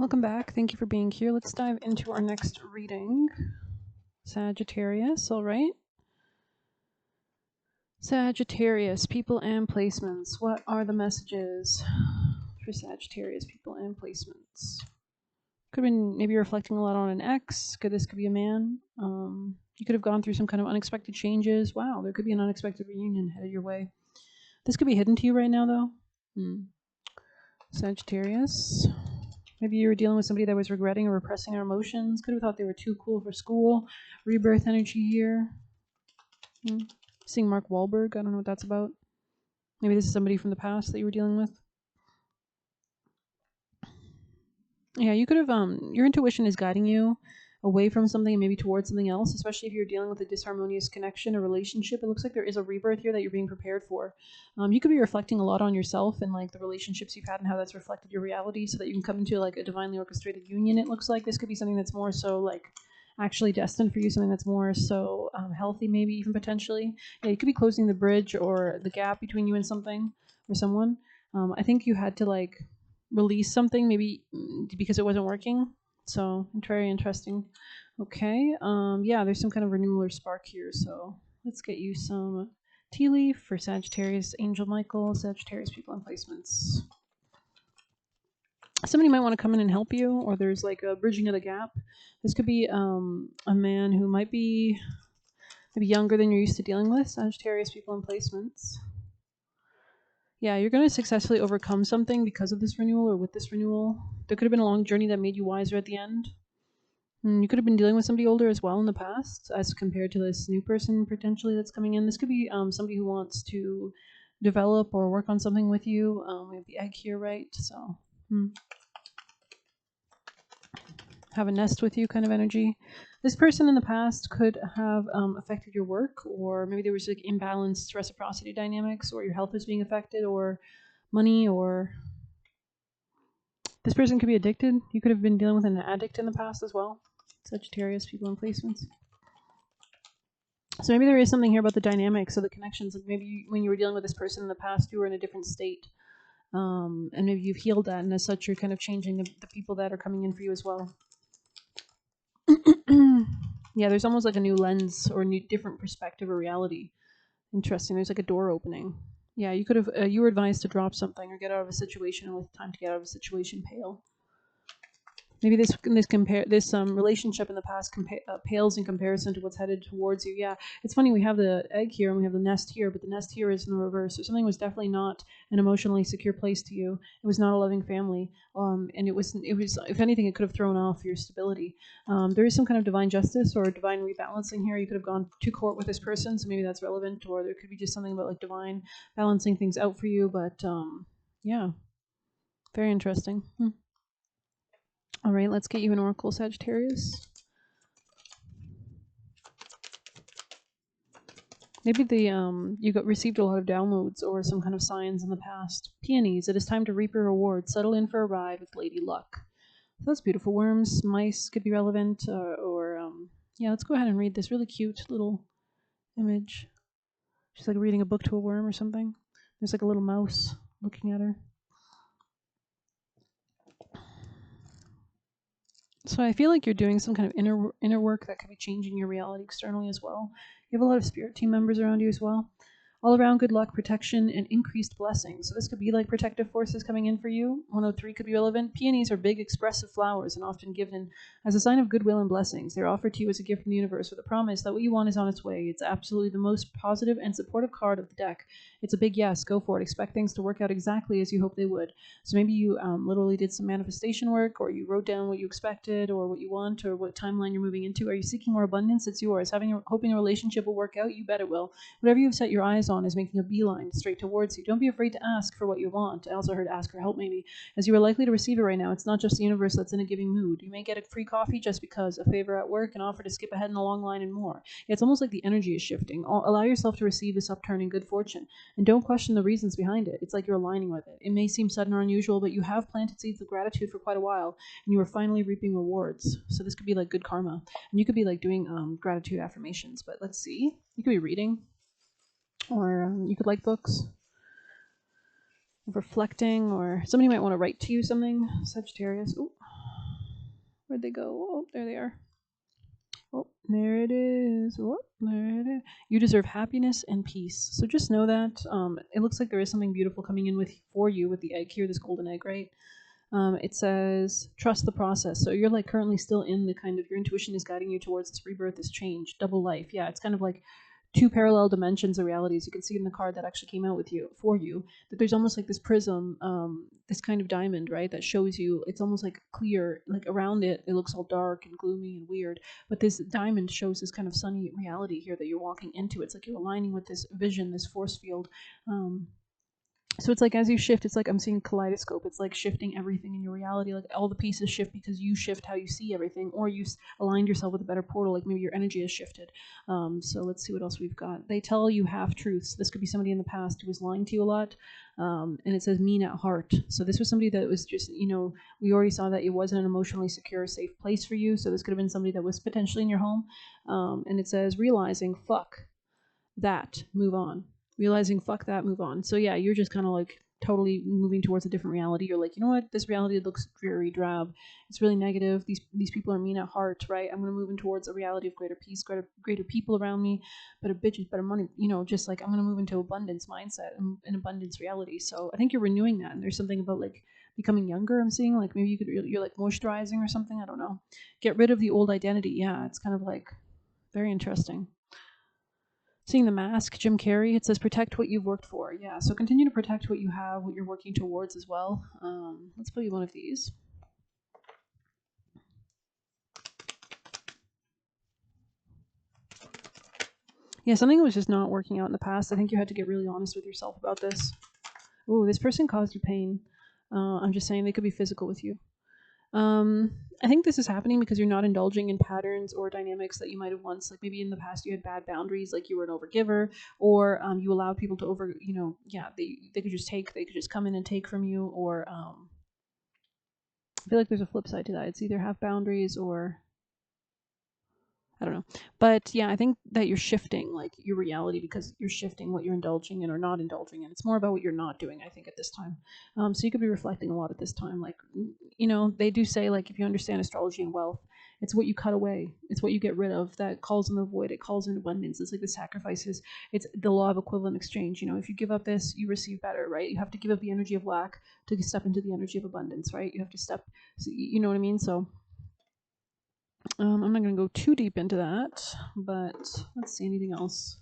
Welcome back. Thank you for being here. Let's dive into our next reading. Sagittarius, all right? Sagittarius, people and placements. What are the messages for Sagittarius, people and placements? Could have been maybe reflecting a lot on an ex. This could be a man. You could have gone through some kind of unexpected changes. Wow, there could be an unexpected reunion headed your way. This could be hidden to you right now, though. Sagittarius. Maybe you were dealing with somebody that was regretting or repressing their emotions. Could have thought they were too cool for school. Rebirth energy here. Seeing Mark Wahlberg. I don't know what that's about. Maybe this is somebody from the past that you were dealing with. Yeah, you could have, your intuition is guiding you away from something and maybe towards something else, especially if you're dealing with a disharmonious connection or relationship. It looks like there is a rebirth here that you're being prepared for. You could be reflecting a lot on yourself and like the relationships you've had and how that's reflected your reality so that you can come into like a divinely orchestrated union. It looks like this could be something that's more so like actually destined for you, something that's more so healthy, maybe even potentially. Yeah, you could be closing the bridge or the gap between you and something or someone. I think you had to like release something maybe because it wasn't working. So very interesting. Okay. Yeah, there's some kind of renewal or spark here. So let's get you some tea leaf for Sagittarius, Angel Michael, Sagittarius people and placements. Somebody might want to come in and help you, or there's like a bridging of the gap. This could be a man who might be maybe younger than you're used to dealing with. Sagittarius people and placements. Yeah, you're going to successfully overcome something because of this renewal or with this renewal. There could have been a long journey that made you wiser at the end. You could have been dealing with somebody older as well in the past as compared to this new person potentially that's coming in. This could be somebody who wants to develop or work on something with you. We have the egg here, right? So have a nest with you kind of energy. This person in the past could have affected your work, or maybe there was like imbalanced reciprocity dynamics, or your health is being affected, or money, or this person could be addicted. You could have been dealing with an addict in the past as well. Sagittarius people and placements. So maybe there is something here about the dynamics of the connections. Like maybe when you were dealing with this person in the past, you were in a different state. And maybe you've healed that, and as such, you're kind of changing the people that are coming in for you as well. Yeah, there's almost like a new lens or a new different perspective or reality. Interesting. There's like a door opening. Yeah, you could have you were advised to drop something or get out of a situation, and with time to get out of a situation, pale. Maybe this relationship in the past pales in comparison to what's headed towards you. Yeah, it's funny. We have the egg here and we have the nest here, but the nest here is in the reverse. So something was definitely not an emotionally secure place to you. It was not a loving family, and it was. If anything, it could have thrown off your stability. There is some kind of divine justice or divine rebalancing here. You could have gone to court with this person, so maybe that's relevant, or there could be just something about like divine balancing things out for you. But yeah, very interesting. All right, let's get you an oracle, Sagittarius. Maybe you received a lot of downloads or some kind of signs in the past. Peonies, it is time to reap your reward. Settle in for a ride with Lady Luck. So that's beautiful. Worms, mice could be relevant, yeah. Let's go ahead and read this really cute little image. She's like reading a book to a worm or something. There's like a little mouse looking at her. So I feel like you're doing some kind of inner work that could be changing your reality externally as well. You have a lot of spirit team members around you as well. All around good luck, protection, and increased blessings. So this could be like protective forces coming in for you. 103 could be relevant. Peonies are big, expressive flowers and often given as a sign of goodwill and blessings. They're offered to you as a gift from the universe with a promise that what you want is on its way. It's absolutely the most positive and supportive card of the deck. It's a big yes. Go for it. Expect things to work out exactly as you hope they would. So maybe you literally did some manifestation work, or you wrote down what you expected or what you want or what timeline you're moving into. Are you seeking more abundance? It's yours. Hoping a relationship will work out? You bet it will. Whatever you've set your eyes on is making a beeline straight towards you. Don't be afraid to ask for what you want. I also heard ask for help maybe, as you are likely to receive it right now. It's not just the universe that's in a giving mood. You may get a free coffee just because, a favor at work, an offer to skip ahead in a long line, and more. It's almost like the energy is shifting. Allow yourself to receive this upturn in good fortune, and don't question the reasons behind it. It's like you're aligning with it. It may seem sudden or unusual, but you have planted seeds of gratitude for quite a while, and you are finally reaping rewards. So this could be like good karma, and you could be like doing gratitude affirmations. But let's see. You could be reading, or you could like books, reflecting, or somebody might want to write to you something. Sagittarius. Ooh. Where'd they go? Oh, there they are. Oh, there it is. Oh, there it is. You deserve happiness and peace. So just know that. It looks like there is something beautiful coming in for you with the egg here, this golden egg, right? It says trust the process. So you're like currently still in the kind of, your intuition is guiding you towards this rebirth, this change, double life. Yeah, it's kind of like two parallel dimensions of realities. You can see in the card that actually came out with you for you that there's almost like this prism, this kind of diamond, right? That shows you, it's almost like clear, like around it, it looks all dark and gloomy and weird. But this diamond shows this kind of sunny reality here that you're walking into. It's like you're aligning with this vision, this force field. So it's like as you shift, it's like I'm seeing kaleidoscope. It's like shifting everything in your reality. Like all the pieces shift because you shift how you see everything, or you aligned yourself with a better portal. Like maybe your energy has shifted. So let's see what else we've got. They tell you half truths. This could be somebody in the past who was lying to you a lot. And it says mean at heart. So this was somebody that was just, we already saw that it wasn't an emotionally secure, safe place for you. So this could have been somebody that was potentially in your home. And it says realizing, fuck that, move on. Realizing, fuck that, move on. So yeah, you're just kind of like totally moving towards a different reality. You're like, you know what, this reality looks very drab. It's really negative. These people are mean at heart, right? I'm gonna move in towards a reality of greater peace, greater people around me, better bitches, better money. Just like I'm gonna move into abundance mindset and an abundance reality. So I think you're renewing that, and there's something about like becoming younger. I'm seeing like maybe you're like moisturizing or something. I don't know. Get rid of the old identity. Yeah, it's kind of like very interesting. Seeing the mask, Jim Carrey, it says protect what you've worked for. Yeah, so continue to protect what you have, what you're working towards as well. Let's pull you one of these. Yeah, something was just not working out in the past. I think you had to get really honest with yourself about this. Ooh, this person caused you pain. I'm just saying they could be physical with you. I think this is happening because you're not indulging in patterns or dynamics that you might have once, like maybe in the past you had bad boundaries, like you were an overgiver, or you allowed people to they could just take, they could just come in and take from you, or I feel like there's a flip side to that. It's either have boundaries or I don't know. But yeah, I think that you're shifting like your reality because you're shifting what you're indulging in or not indulging in. It's more about what you're not doing, I think, at this time. So you could be reflecting a lot at this time. Like, they do say, like, if you understand astrology and wealth, it's what you cut away. It's what you get rid of that calls in the void. It calls in abundance. It's like the sacrifices. It's the law of equivalent exchange. If you give up this, you receive better, right? You have to give up the energy of lack to step into the energy of abundance, right? You have to step, you know what I mean? So I'm not going to go too deep into that, but let's see, anything else.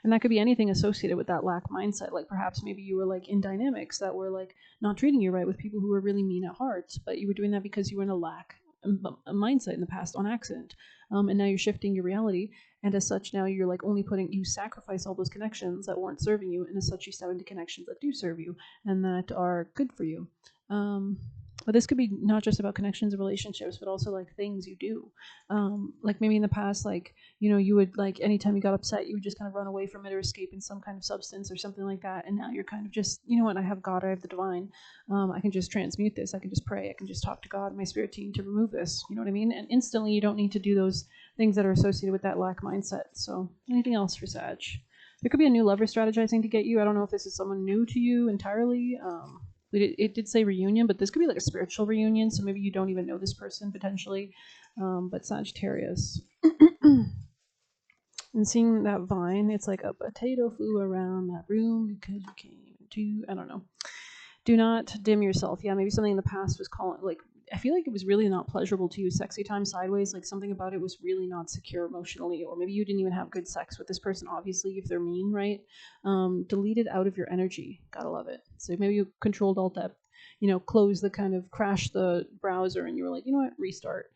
And that could be anything associated with that lack mindset. Like perhaps maybe you were like in dynamics that were like not treating you right with people who were really mean at heart, but you were doing that because you were in a lack a mindset in the past on accident. And now you're shifting your reality. And as such, now you're like only you sacrifice all those connections that weren't serving you. And as such, you step into connections that do serve you and that are good for you. But this could be not just about connections and relationships, but also like things you do. Like maybe in the past, like, you would like anytime you got upset, you would just kind of run away from it or escape in some kind of substance or something like that. And now you're kind of just, you know what, I have God, I have the divine. I can just transmute this. I can just pray. I can just talk to God and my spirit team to remove this. You know what I mean? And instantly you don't need to do those things that are associated with that lack mindset. So anything else for Sag? There could be a new lover strategizing to get you. I don't know if this is someone new to you entirely. It did say reunion, but this could be like a spiritual reunion, so maybe you don't even know this person potentially. But Sagittarius. And seeing that vine, it's like a potato flew around that room because you came to, I don't know. Do not dim yourself. Yeah, maybe something in the past was calling, like, I feel like it was really not pleasurable to you. Sexy time sideways, like something about it was really not secure emotionally, or maybe you didn't even have good sex with this person, obviously, if they're mean, right? Delete it out of your energy. Gotta love it. So maybe you controlled alt F, close the kind of crash the browser and you were like, you know what, restart.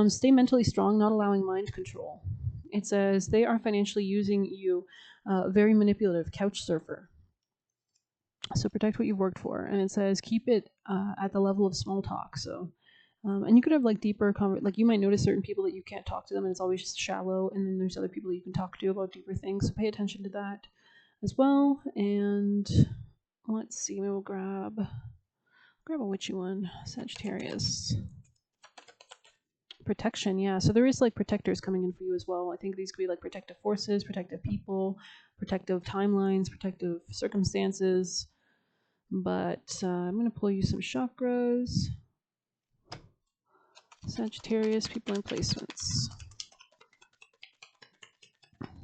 Stay mentally strong, not allowing mind control. It says they are financially using you, very manipulative, couch surfer. So protect what you've worked for, and it says keep it at the level of small talk. So, and you could have like deeper like you might notice certain people that you can't talk to them, and it's always just shallow. And then there's other people that you can talk to about deeper things. So pay attention to that as well. And let's see, maybe we'll grab a witchy one, Sagittarius. Protection, yeah. So there is like protectors coming in for you as well. I think these could be like protective forces, protective people, protective timelines, protective circumstances. But I'm going to pull you some chakras. Sagittarius, people and placements.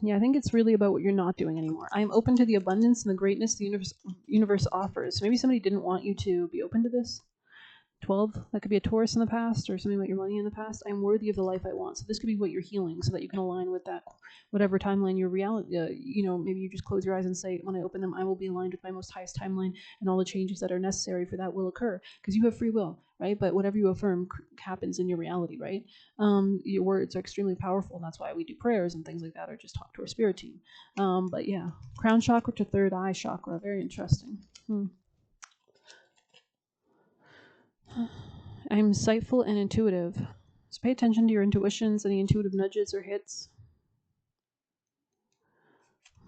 Yeah, I think it's really about what you're not doing anymore. I am open to the abundance and the greatness the universe offers. So maybe somebody didn't want you to be open to this. 12, that could be a Taurus in the past or something about your money in the past. I'm worthy of the life I want. So this could be what you're healing so that you can align with that, whatever timeline your reality, maybe you just close your eyes and say, when I open them, I will be aligned with my most highest timeline and all the changes that are necessary for that will occur because you have free will, right? But whatever you affirm happens in your reality, right? Your words are extremely powerful. And that's why we do prayers and things like that or just talk to our spirit team. But yeah, crown chakra to third eye chakra. Very interesting. I'm insightful and intuitive. So pay attention to your intuitions, any intuitive nudges or hits.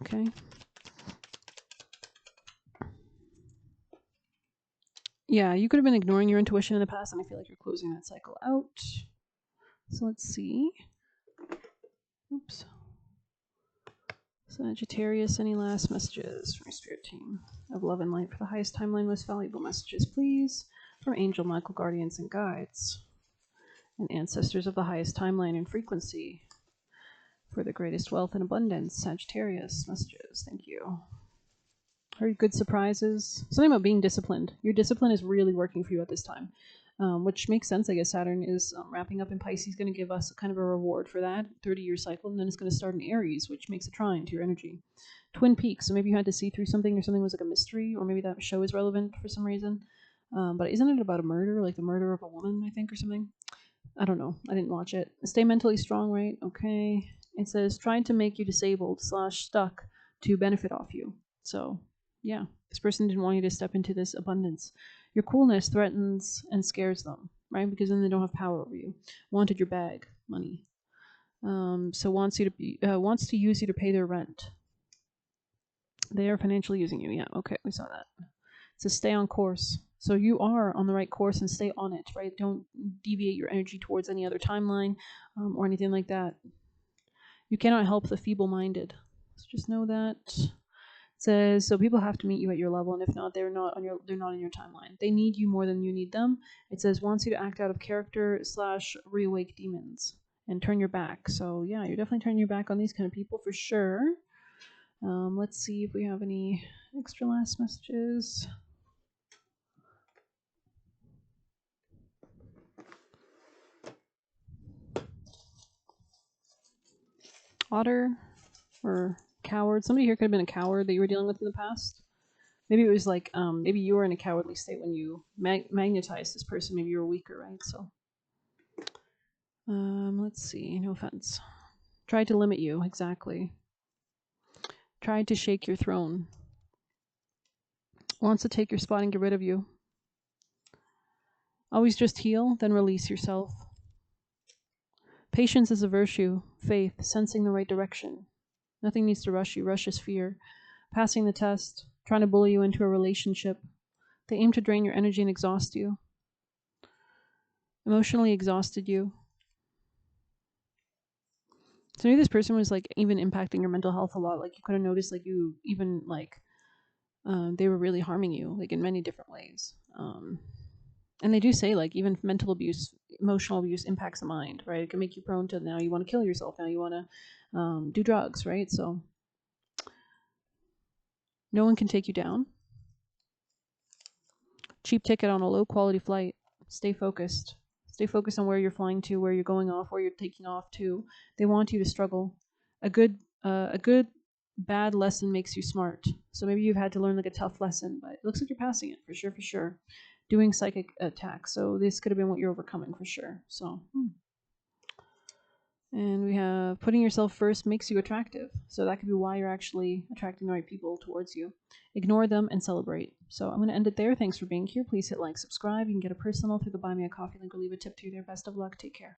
Okay. Yeah, you could have been ignoring your intuition in the past, and I feel like you're closing that cycle out. So let's see. Oops. Sagittarius, any last messages from your spirit team of love and light for the highest timeline, most valuable messages, please, from Angel, Michael, guardians, and guides, and ancestors of the highest timeline and frequency for the greatest wealth and abundance. Sagittarius messages. Thank you. Very good surprises. Something about being disciplined. Your discipline is really working for you at this time, which makes sense. I guess Saturn is wrapping up in Pisces, going to give us kind of a reward for that 30-year cycle, and then it's going to start in Aries, which makes a trine to your energy. Twin Peaks. So maybe you had to see through something, or something was like a mystery, or maybe that show is relevant for some reason. But isn't it about a murder, like the murder of a woman, I think, or something? I don't know. I didn't watch it. Stay mentally strong, right? Okay. It says trying to make you disabled / stuck to benefit off you. So yeah, this person didn't want you to step into this abundance. Your coolness threatens and scares them, right? Because then they don't have power over you. Wanted your bag, money. So wants to use you to pay their rent. They are financially using you. Yeah, okay, we saw that. It says stay on course. So you are on the right course and stay on it, right? Don't deviate your energy towards any other timeline or anything like that. You cannot help the feeble-minded. So just know that. It says so people have to meet you at your level, and if not, they're not in your timeline. They need you more than you need them. It says wants you to act out of character / reawake demons and turn your back. So yeah, you're definitely turning your back on these kind of people for sure. Let's see if we have any extra last messages. Otter or coward. Somebody here could have been a coward that you were dealing with in the past. Maybe it was like, maybe you were in a cowardly state when you magnetized this person. Maybe you were weaker, right? So, let's see. No offense. Tried to limit you, exactly. Tried to shake your throne. Wants to take your spot and get rid of you. Always just heal, then release yourself. Patience is a virtue. Faith, sensing the right direction. Nothing needs to rush you. Rush is fear. Passing the test. Trying to bully you into a relationship. They aim to drain your energy and exhaust you. Emotionally exhausted you. So maybe this person was like even impacting your mental health a lot. Like you could have noticed like you even like they were really harming you like in many different ways. And they do say like even mental abuse, emotional abuse impacts the mind, right? It can make you prone to now you want to kill yourself, now you want to do drugs, right? So no one can take you down. Cheap ticket on a low quality flight. Stay focused. Stay focused on where you're flying to, where you're going off, where you're taking off to. They want you to struggle. A good bad lesson makes you smart. So maybe you've had to learn like a tough lesson, but it looks like you're passing it for sure, for sure. Doing psychic attacks. So this could have been what you're overcoming for sure. So, and we have putting yourself first makes you attractive. So that could be why you're actually attracting the right people towards you. Ignore them and celebrate. So I'm going to end it there. Thanks for being here. Please hit like, subscribe. You can get a personal through the Buy Me a Coffee link or leave a tip through there. Best of luck. Take care.